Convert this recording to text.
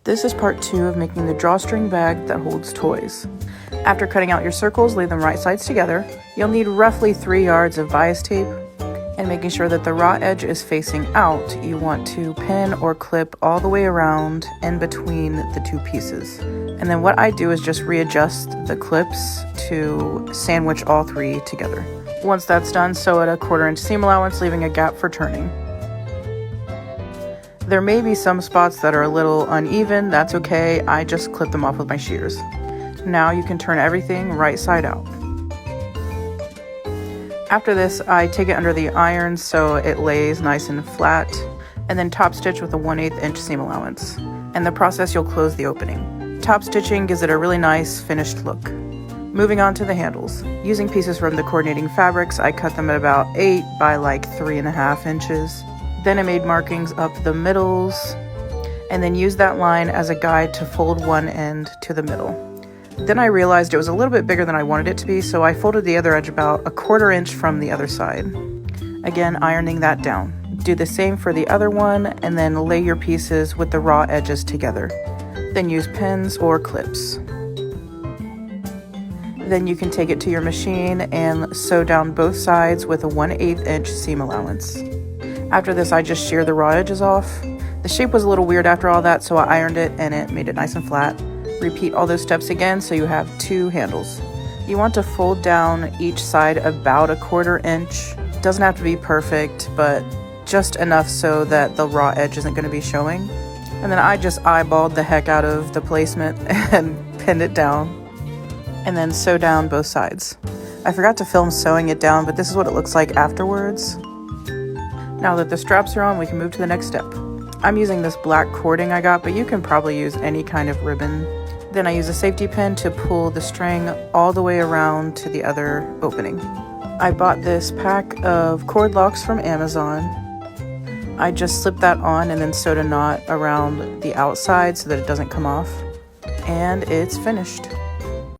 This is part 2 of making the drawstring bag that holds toys. After cutting out your circles, lay them right sides together. You'll need roughly 3 yards of bias tape, and making sure that the raw edge is facing out, you want to pin or clip all the way around in between the 2 pieces. And then what I do is just readjust the clips to sandwich all 3 together. Once that's done, sew at a 1/4 inch seam allowance, leaving a gap for turning. There may be some spots that are a little uneven, that's okay, I just clip them off with my shears. Now you can turn everything right side out. After this, I take it under the iron so it lays nice and flat, and then top stitch with a 1/8 inch seam allowance. In the process, you'll close the opening. Top stitching gives it a really nice finished look. Moving on to the handles. Using pieces from the coordinating fabrics, I cut them at about 8 by like 3.5 inches. Then I made markings up the middles, and then used that line as a guide to fold one end to the middle. Then I realized it was a little bit bigger than I wanted it to be, so I folded the other edge about a 1/4 inch from the other side. Again, ironing that down. Do the same for the other one, and then lay your pieces with the raw edges together. Then use pins or clips. Then you can take it to your machine and sew down both sides with a 1/8 inch seam allowance. After this, I just shear the raw edges off. The shape was a little weird after all that, so I ironed it and it made it nice and flat. Repeat all those steps again so you have 2 handles. You want to fold down each side about a 1/4 inch. Doesn't have to be perfect, but just enough so that the raw edge isn't going to be showing. And then I just eyeballed the heck out of the placement and pinned it down. And then sew down both sides. I forgot to film sewing it down, but this is what it looks like afterwards. Now that the straps are on, we can move to the next step. I'm using this black cording I got, but you can probably use any kind of ribbon. Then I use a safety pin to pull the string all the way around to the other opening. I bought this pack of cord locks from Amazon. I just slipped that on and then sewed a knot around the outside so that it doesn't come off. And it's finished.